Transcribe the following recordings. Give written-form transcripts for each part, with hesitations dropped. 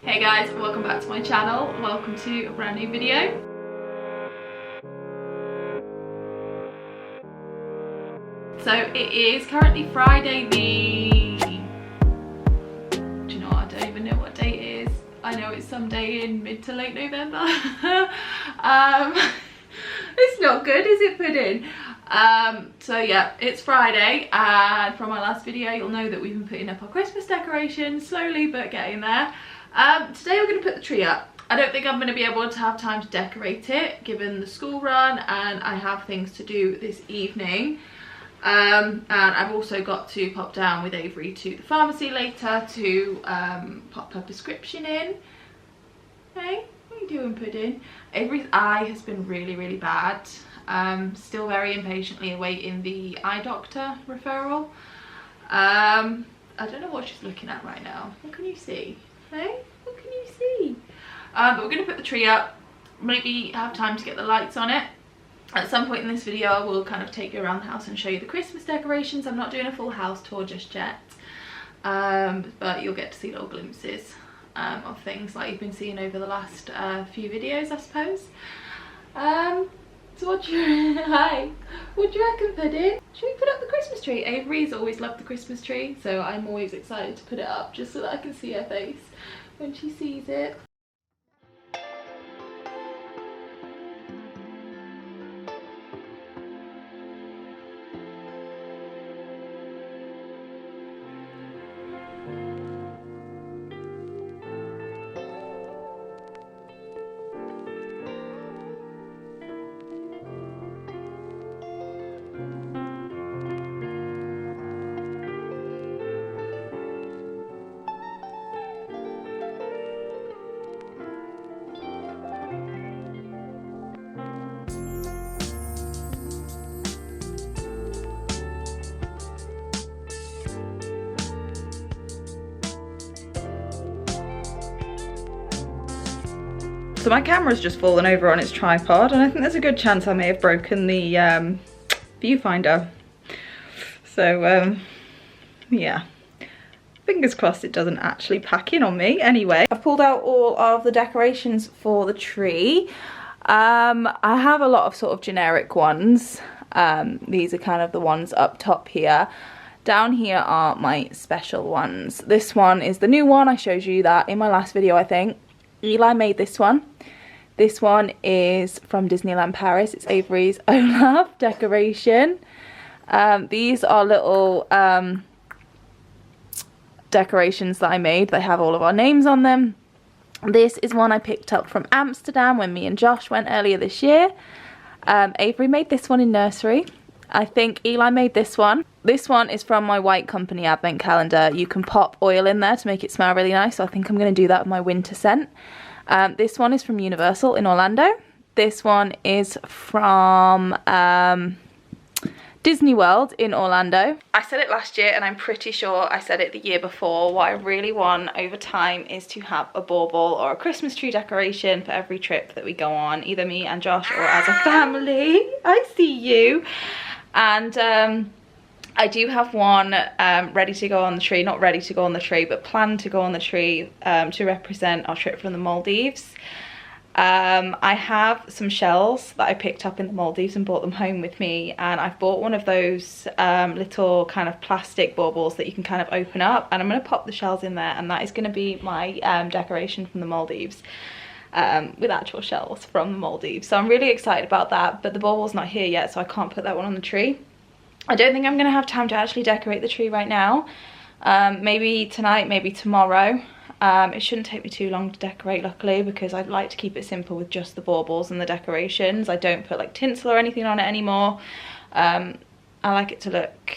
Hey guys, welcome back to my channel. Welcome to a brand new video. So it is currently Friday do you know what, I don't even know what date it is. I know it's some day in mid to late November. It's not good, is it, Pudding? So yeah, it's Friday, and from my last video you'll know that we've been putting up our Christmas decorations, slowly but getting there. Today we're going to put the tree up. I don't think I'm going to be able to have time to decorate it given the school run, and I have things to do this evening. And I've also got to pop down with Avery to the pharmacy later to pop her prescription in. Hey, what are you doing, Pudding? Avery's eye has been really bad. Still very impatiently awaiting the eye doctor referral. I don't know what she's looking at right now. What can you see? Hey, what can you see? But we're going to put the tree up, maybe have time to get the lights on it. At some point in this video I will kind of take you around the house and show you the Christmas decorations. I'm not doing a full house tour just yet, but you'll get to see little glimpses of things like you've been seeing over the last few videos, I suppose. So what do you what do you reckon, Pudding? Should we put up the Christmas tree? Avery's always loved the Christmas tree, so I'm always excited to put it up just so that I can see her face when she sees it. So my camera's just fallen over on its tripod, and I think there's a good chance I may have broken the viewfinder. So yeah, fingers crossed it doesn't actually pack in on me. Anyway, I've pulled out all of the decorations for the tree. I have a lot of sort of generic ones. These are kind of the ones up top here. Down here are my special ones. This one is the new one. I showed you that in my last video, I think. Eli made this one. This one is from Disneyland Paris. It's Avery's Olaf decoration. These are little decorations that I made. They have all of our names on them. This is one I picked up from Amsterdam when me and Josh went earlier this year. Avery made this one in nursery. I think Eli made this one. This one is from my White Company advent calendar. You can pop oil in there to make it smell really nice, so I think I'm going to do that with my winter scent. This one is from Universal in Orlando. This one is from Disney World in Orlando. I said it last year, and I'm pretty sure I said it the year before. What I really want over time is to have a bauble or a Christmas tree decoration for every trip that we go on, either me and Josh or as a family. I see you. And I do have one ready to go on the tree, not ready to go on the tree, but planned to go on the tree to represent our trip from the Maldives. I have some shells that I picked up in the Maldives and brought them home with me, and I've bought one of those little kind of plastic baubles that you can kind of open up, and I'm going to pop the shells in there, and that is going to be my decoration from the Maldives. With actual shells from the Maldives. So I'm really excited about that, but the bauble's not here yet, so I can't put that one on the tree. I don't think I'm going to have time to actually decorate the tree right now. Maybe tonight, maybe tomorrow. It shouldn't take me too long to decorate, luckily, because I'd like to keep it simple with just the baubles and the decorations. I don't put like tinsel or anything on it anymore. I like it to look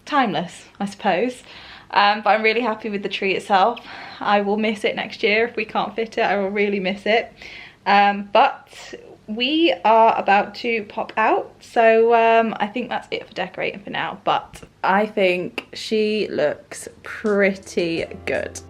timeless, I suppose. But I'm really happy with the tree itself. I will miss it next year if we can't fit it. I will really miss it. But we are about to pop out, so I think that's it for decorating for now. But I think she looks pretty good.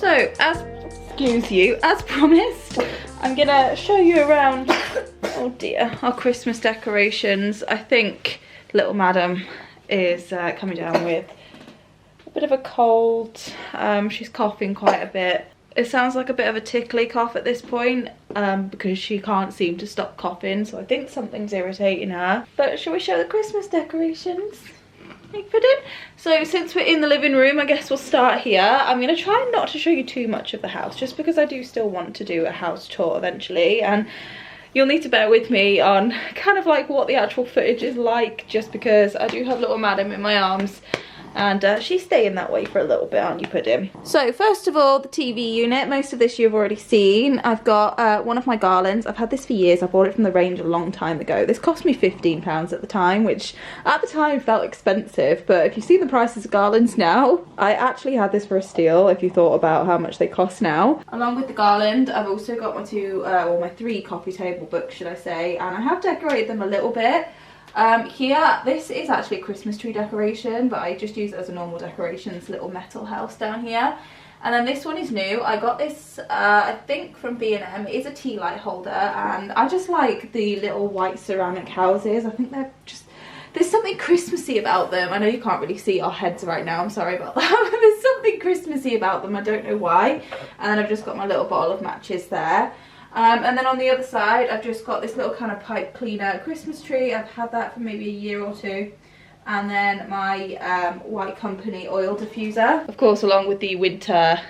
So, as promised, I'm gonna show you around, oh dear, our Christmas decorations. I think little madam is coming down with a bit of a cold. She's coughing quite a bit. It sounds like a bit of a tickly cough at this point, because she can't seem to stop coughing, so I think something's irritating her. But shall we show the Christmas decorations? So since we're in the living room, I guess we'll start here. I'm going to try not to show you too much of the house, just because I do still want to do a house tour eventually, and you'll need to bear with me on kind of like what the actual footage is like, just because I do have little madam in my arms, and she's staying that way for a little bit, aren't you, Puddin? So first of all, the TV unit. Most of this you've already seen. I've got one of my garlands. I've had this for years. I bought it from the range a long time ago. This cost me £15 at the time, which at the time felt expensive, but if you see the prices of garlands now, I actually had this for a steal if you thought about how much they cost now. Along with the garland, I've also got my three coffee table books, should I say, and I have decorated them a little bit. Here, this is actually a Christmas tree decoration, but I just use it as a normal decoration, this little metal house down here. And then this one is new. I got this, I think from B&M. It is a tea light holder, and I just like the little white ceramic houses. I think they're just, there's something Christmassy about them. I know you can't really see our heads right now, I'm sorry about that. But there's something Christmassy about them, I don't know why. And then I've just got my little bottle of matches there. And then on the other side, I've just got this little kind of pipe cleaner Christmas tree. I've had that for maybe a year or two. And then my White Company oil diffuser. Of course, along with the winter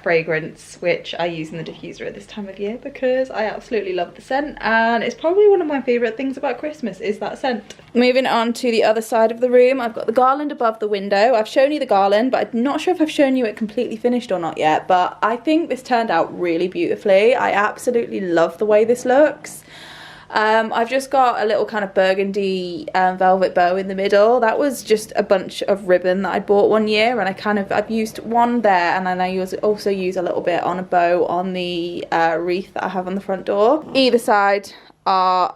fragrance, which I use in the diffuser at this time of year because I absolutely love the scent. And it's probably one of my favourite things about Christmas is that scent. Moving on to the other side of the room, I've got the garland above the window. I've shown you the garland, but I'm not sure if I've shown you it completely finished or not yet. But I think this turned out really beautifully. I absolutely love the way this looks. I've just got a little kind of burgundy velvet bow in the middle. That was just a bunch of ribbon that I bought one year, and I've used one there, and then I also use a little bit on a bow on the wreath that I have on the front door. Either side are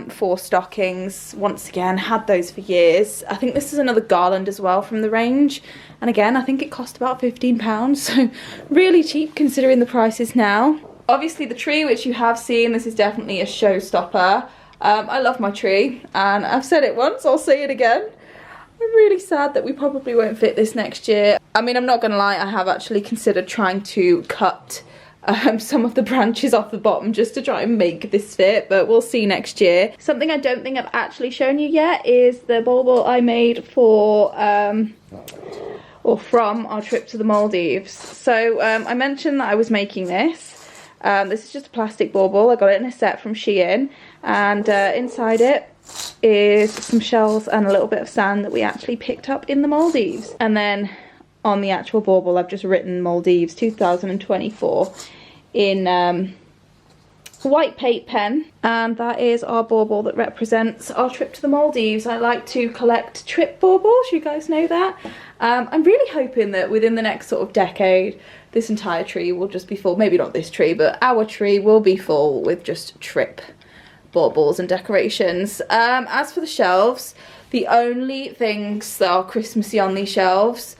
4 stockings. Once again, had those for years. I think this is another garland as well from the range, and again I think it cost about £15, so really cheap considering the prices now. Obviously the tree, which you have seen, this is definitely a showstopper. I love my tree, and I've said it once, I'll say it again. I'm really sad that we probably won't fit this next year. I mean, I'm not gonna lie, I have actually considered trying to cut some of the branches off the bottom just to try and make this fit, but we'll see next year. Something I don't think I've actually shown you yet is the bauble I made for from our trip to the Maldives. So I mentioned that I was making this. This is just a plastic bauble. I got it in a set from Shein, and inside it is some shells and a little bit of sand that we actually picked up in the Maldives. And then on the actual bauble I've just written Maldives 2024 in white paint pen, and that is our bauble that represents our trip to the Maldives. I like to collect trip baubles, you guys know that. I'm really hoping that within the next sort of decade this entire tree will just be full, maybe not this tree, but our tree will be full with just trip baubles and decorations. As for the shelves, the only things that are Christmassy on these shelves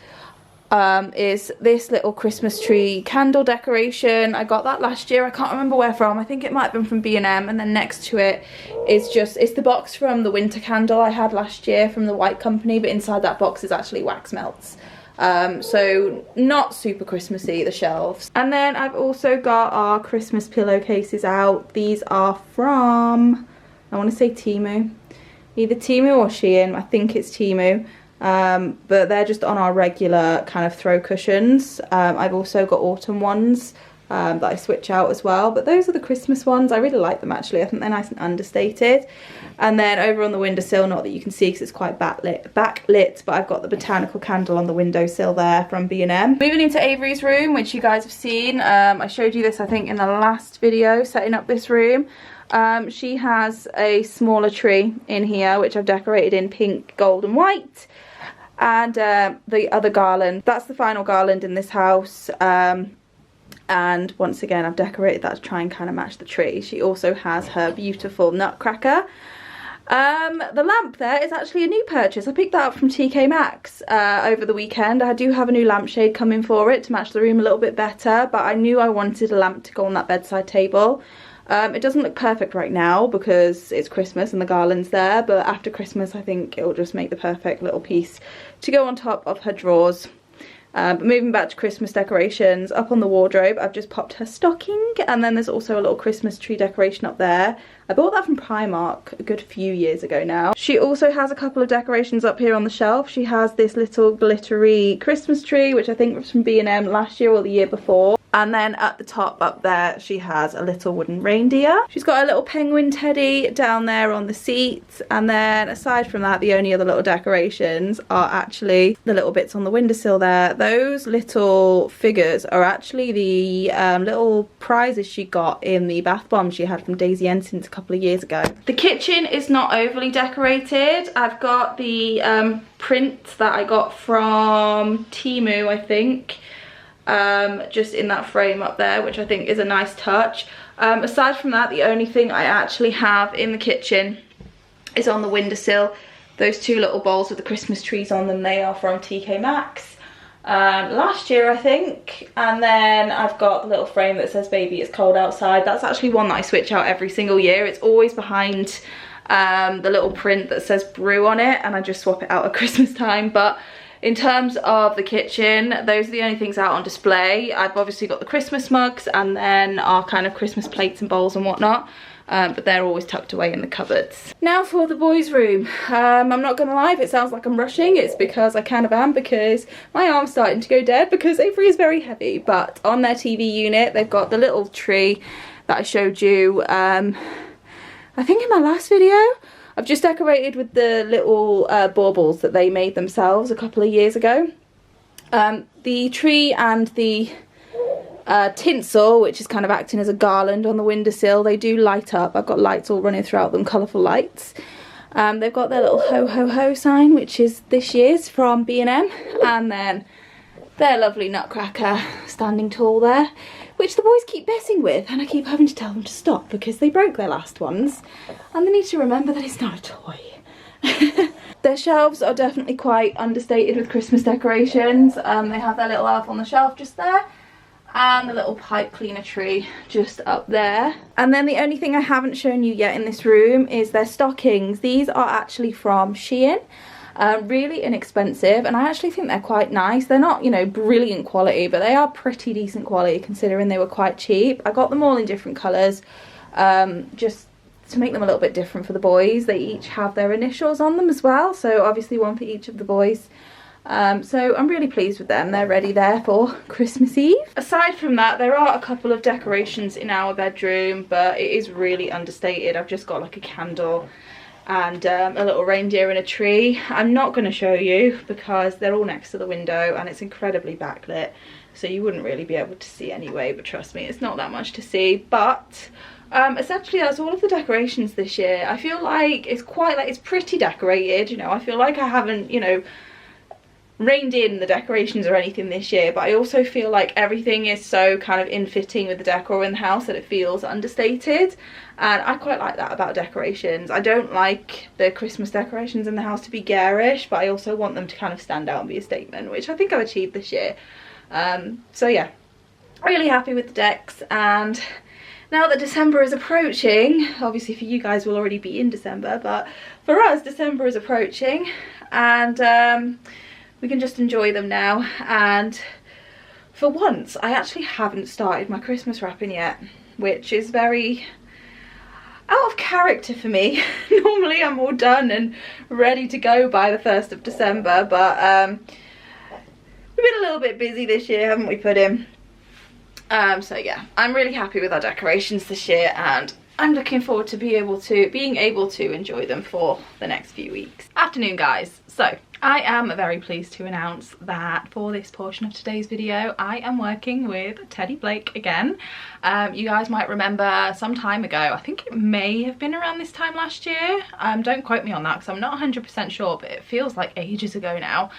is this little Christmas tree candle decoration. I got that last year, I can't remember where from. I think it might have been from B&M, and then next to it is it's the box from the winter candle I had last year from the White Company, but inside that box is actually wax melts. So not super Christmassy, the shelves. And then I've also got our Christmas pillowcases out. These are from, I want to say Temu, either Temu or Shein. I think it's Temu. But they're just on our regular kind of throw cushions. I've also got autumn ones that I switch out as well, but those are the Christmas ones. I really like them actually. I think they're nice and understated. And then over on the windowsill, not that you can see because it's quite backlit, but I've got the botanical candle on the windowsill there from B&M. Moving into Avery's room, which you guys have seen. I showed you this I think in the last video, setting up this room. She has a smaller tree in here which I've decorated in pink, gold and white. And the other garland, that's the final garland in this house. And once again I've decorated that to try and kind of match the tree. She also has her beautiful nutcracker. The lamp there is actually a new purchase. I picked that up from TK Maxx over the weekend. I do have a new lampshade coming for it to match the room a little bit better, but I knew I wanted a lamp to go on that bedside table. It doesn't look perfect right now because it's Christmas and the garland's there, but after Christmas I think it will just make the perfect little piece to go on top of her drawers. But moving back to Christmas decorations, up on the wardrobe I've just popped her stocking, and then there's also a little Christmas tree decoration up there. I bought that from Primark a good few years ago now. She also has a couple of decorations up here on the shelf. She has this little glittery Christmas tree, which I think was from B&M last year or the year before. And then at the top up there, she has a little wooden reindeer. She's got a little penguin teddy down there on the seat. And then aside from that, the only other little decorations are actually the little bits on the windowsill there. Those little figures are actually the little prizes she got in the bath bomb she had from Daisy Ensign's a couple of years ago. The kitchen is not overly decorated. I've got the print that I got from Temu, I think. Just in that frame up there, which I think is a nice touch. Aside from that, the only thing I actually have in the kitchen is on the windowsill. Those two little bowls with the Christmas trees on them, they are from TK Maxx last year I think. And then I've got the little frame that says baby it's cold outside. That's actually one that I switch out every single year. It's always behind the little print that says brew on it, and I just swap it out at Christmas time. But in terms of the kitchen, those are the only things out on display. I've obviously got the Christmas mugs and then our kind of Christmas plates and bowls and whatnot, but they're always tucked away in the cupboards. Now for the boys' room. I'm not gonna lie, if it sounds like I'm rushing, it's because I kind of am, because my arm's starting to go dead because Avery is very heavy. But on their TV unit, they've got the little tree that I showed you, I think in my last video. I've just decorated with the little baubles that they made themselves a couple of years ago. The tree and the tinsel, which is kind of acting as a garland on the windowsill, they do light up. I've got lights all running throughout them, colourful lights. They've got their little ho ho ho sign, which is this year's from B&M, and then their lovely nutcracker standing tall there, which the boys keep messing with, and I keep having to tell them to stop because they broke their last ones and they need to remember that it's not a toy. Their shelves are definitely quite understated with Christmas decorations. They have their little elf on the shelf just there, and the little pipe cleaner tree just up there. And then the only thing I haven't shown you yet in this room is their stockings. These are actually from Shein. Really inexpensive, and I actually think they're quite nice. They're not, you know, brilliant quality, but they are pretty decent quality considering they were quite cheap. I got them all in different colours, just to make them a little bit different for the boys. They each have their initials on them as well, so obviously one for each of the boys. So I'm really pleased with them. They're ready there for Christmas Eve. Aside from that, there are a couple of decorations in our bedroom, but it is really understated. I've just got like a candle and a little reindeer in a tree. I'm not going to show you because they're all next to the window and it's incredibly backlit, so you wouldn't really be able to see anyway, but trust me, it's not that much to see. But essentially that's all of the decorations this year. I feel like it's quite, like, it's pretty decorated, you know. I feel like I haven't, you know, reined in the decorations or anything this year, but I also feel like everything is so kind of in fitting with the decor in the house that it feels understated, and I quite like that about decorations. I don't like the Christmas decorations in the house to be garish, but I also want them to kind of stand out and be a statement, which I think I've achieved this year. So yeah, really happy with the decks. And now that December is approaching, obviously for you guys we'll already be in December, but for us December is approaching, and we can just enjoy them now. And for once I actually haven't started my Christmas wrapping yet, which is very out of character for me. Normally I'm all done and ready to go by the 1st of December, but we've been a little bit busy this year, haven't we, Puddin'? So yeah, I'm really happy with our decorations this year, and I'm looking forward to being able to enjoy them for the next few weeks. Afternoon, guys. So I am very pleased to announce that for this portion of today's video I am working with Teddy Blake again. You guys might remember some time ago, I think it may have been around this time last year, don't quote me on that because I'm not 100% sure, but it feels like ages ago now.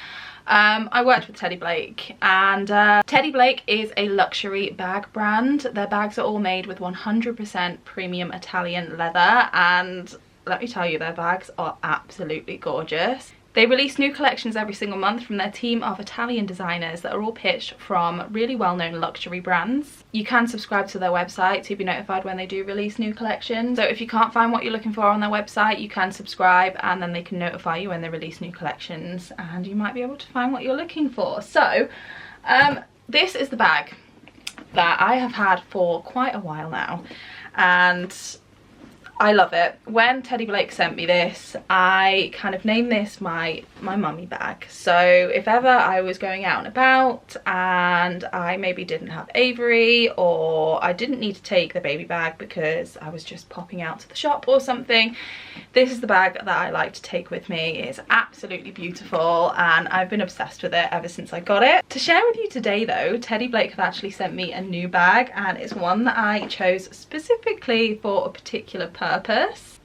I worked with Teddy Blake, and Teddy Blake is a luxury bag brand. Their bags are all made with 100% premium Italian leather, and let me tell you, their bags are absolutely gorgeous. They release new collections every single month from their team of Italian designers that are all pitched from really well-known luxury brands. You can subscribe to their website to be notified when they do release new collections. So if you can't find what you're looking for on their website, you can subscribe and then they can notify you when they release new collections and you might be able to find what you're looking for. So this is the bag that I have had for quite a while now and I love it. When Teddy Blake sent me this, I kind of named this my mummy bag. So if ever I was going out and about and I maybe didn't have Avery, or I didn't need to take the baby bag because I was just popping out to the shop or something, this is the bag that I like to take with me. It's absolutely beautiful and I've been obsessed with it ever since I got it. To share with you today though, Teddy Blake have actually sent me a new bag and it's one that I chose specifically for a particular purpose.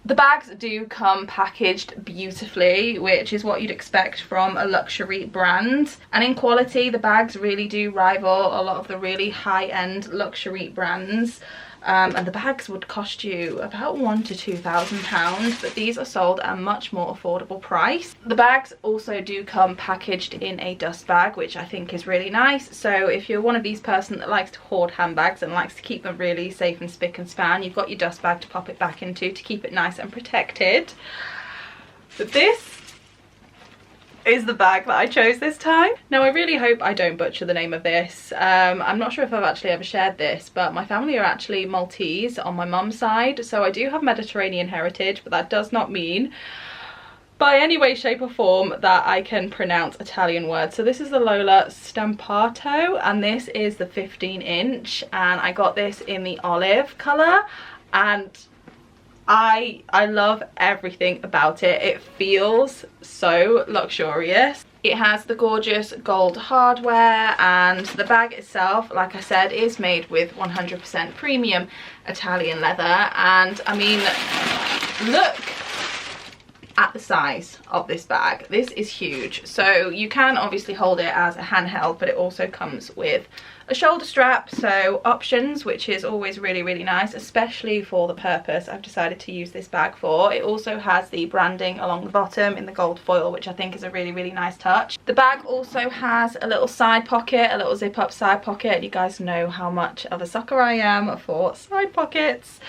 The bags do come packaged beautifully, which is what you'd expect from a luxury brand, and in quality the bags really do rival a lot of the really high-end luxury brands. And the bags would cost you about £1,000 to £2,000, but these are sold at a much more affordable price. The bags also do come packaged in a dust bag, which I think is really nice. So if you're one of these person that likes to hoard handbags and likes to keep them really safe and spick and span, you've got your dust bag to pop it back into to keep it nice and protected. But this is the bag that I chose this time. Now I really hope I don't butcher the name of this. I'm not sure if I've actually ever shared this, but my family are actually Maltese on my mum's side, so I do have Mediterranean heritage, but that does not mean by any way, shape or form that I can pronounce Italian words. So this is the Lola Stampato and this is the 15-inch, and I got this in the olive colour and I love everything about it. It feels so luxurious. It has the gorgeous gold hardware and the bag itself, like I said, is made with 100% premium Italian leather. And I mean, look at the size of this bag. This is huge. So you can obviously hold it as a handheld, but it also comes with a shoulder strap, so options, which is always really, really nice, especially for the purpose I've decided to use this bag for. It also has the branding along the bottom in the gold foil, which I think is a really, really nice touch. The bag also has a little side pocket, a little zip up side pocket. You guys know how much of a sucker I am for side pockets.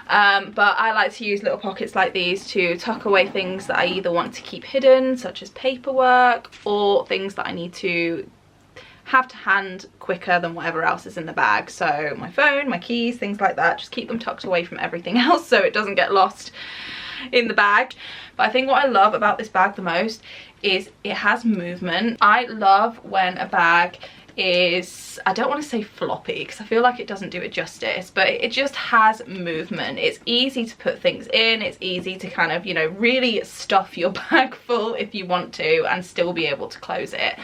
But I like to use little pockets like these to tuck away things that I either want to keep hidden, such as paperwork, or things that I need to have to hand quicker than whatever else is in the bag. So my phone, my keys, things like that, just keep them tucked away from everything else so it doesn't get lost in the bag. But I think what I love about this bag the most is it has movement. I love when a bag is, I don't want to say floppy because I feel like it doesn't do it justice, but it just has movement. It's easy to put things in, it's easy to kind of, you know, really stuff your bag full if you want to and still be able to close it.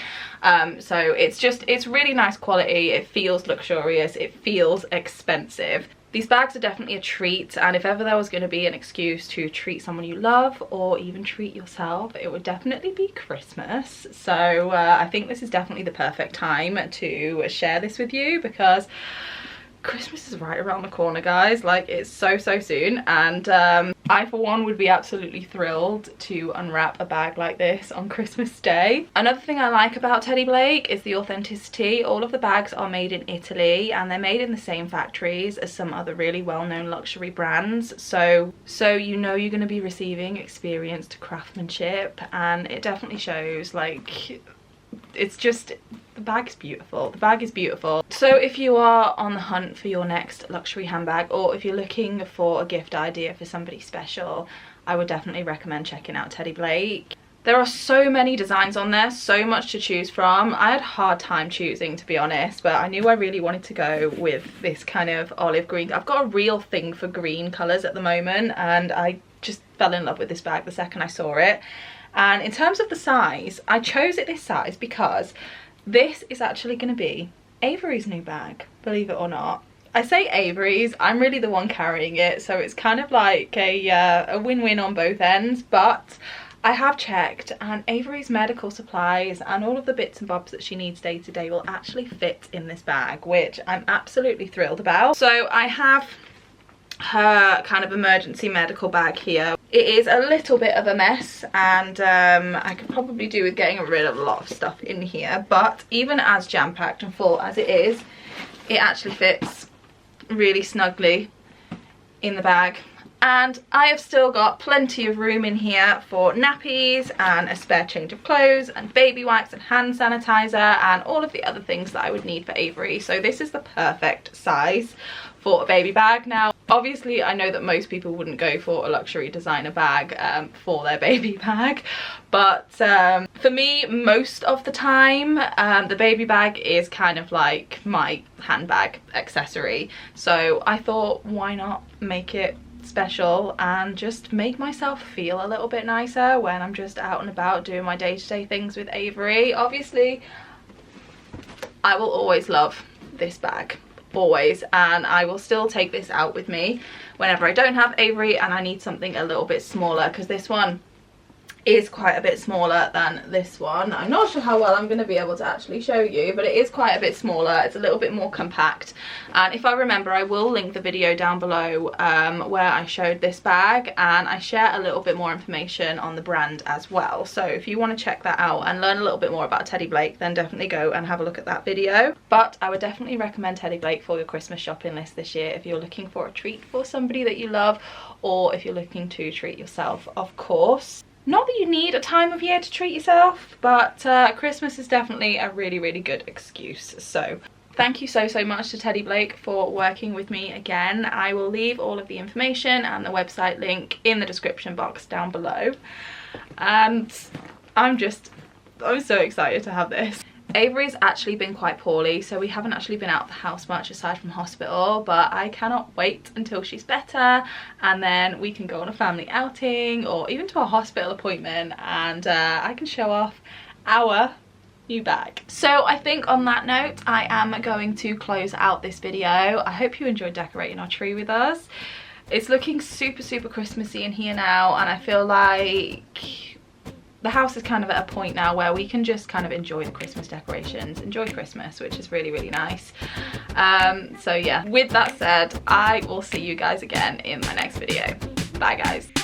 So it's really nice quality. It feels luxurious, it feels expensive. These bags are definitely a treat, and if ever there was going to be an excuse to treat someone you love or even treat yourself, it would definitely be Christmas. So I think this is definitely the perfect time to share this with you, because Christmas is right around the corner, guys. Like, it's so soon, and I for one would be absolutely thrilled to unwrap a bag like this on Christmas Day. Another thing I like about Teddy Blake is the authenticity. All of the bags are made in Italy and they're made in the same factories as some other really well-known luxury brands, so you know you're going to be receiving experienced craftsmanship, and it definitely shows. Like, it's just, the bag is beautiful. The bag is beautiful. So if you are on the hunt for your next luxury handbag, or if you're looking for a gift idea for somebody special, I would definitely recommend checking out Teddy Blake. There are so many designs on there, so much to choose from. I had a hard time choosing, to be honest, but I knew I really wanted to go with this kind of olive green. I've got a real thing for green colours at the moment, and I just fell in love with this bag the second I saw it. And in terms of the size, I chose it this size because this is actually going to be Avery's new bag, believe it or not. I say Avery's, I'm really the one carrying it, so it's kind of like a win-win on both ends. But I have checked, and Avery's medical supplies and all of the bits and bobs that she needs day to day will actually fit in this bag, which I'm absolutely thrilled about. So I have her kind of emergency medical bag here. It is a little bit of a mess, and I could probably do with getting rid of a lot of stuff in here, but even as jam-packed and full as it is, it actually fits really snugly in the bag. And I have still got plenty of room in here for nappies and a spare change of clothes and baby wipes and hand sanitizer and all of the other things that I would need for Avery. So this is the perfect size for a baby bag. Now, obviously, I know that most people wouldn't go for a luxury designer bag for their baby bag, but for me, most of the time, the baby bag is kind of like my handbag accessory. So I thought, why not make it special and just make myself feel a little bit nicer when I'm just out and about doing my day-to-day things with Avery. Obviously, I will always love this bag, always, and I will still take this out with me whenever I don't have Avery and I need something a little bit smaller, because this one is quite a bit smaller than this one. I'm not sure how well I'm going to be able to actually show you, but it is quite a bit smaller. It's a little bit more compact, and if I remember, I will link the video down below where I showed this bag, and I share a little bit more information on the brand as well. So if you want to check that out and learn a little bit more about Teddy Blake, then definitely go and have a look at that video. But I would definitely recommend Teddy Blake for your Christmas shopping list this year if you're looking for a treat for somebody that you love, or if you're looking to treat yourself, of course. Not that you need a time of year to treat yourself, but Christmas is definitely a really, really good excuse. So thank you so much to Teddy Blake for working with me again. I will leave all of the information and the website link in the description box down below. And I'm so excited to have this. Avery's actually been quite poorly, so we haven't actually been out of the house much aside from hospital, but I cannot wait until she's better, and then we can go on a family outing or even to a hospital appointment, and I can show off our new bag. So I think on that note, I am going to close out this video. I hope you enjoyed decorating our tree with us. It's looking super Christmassy in here now, and I feel like the house is kind of at a point now where we can just kind of enjoy the Christmas decorations, enjoy Christmas, which is really nice. So yeah, with that said, I will see you guys again in my next video. Bye guys.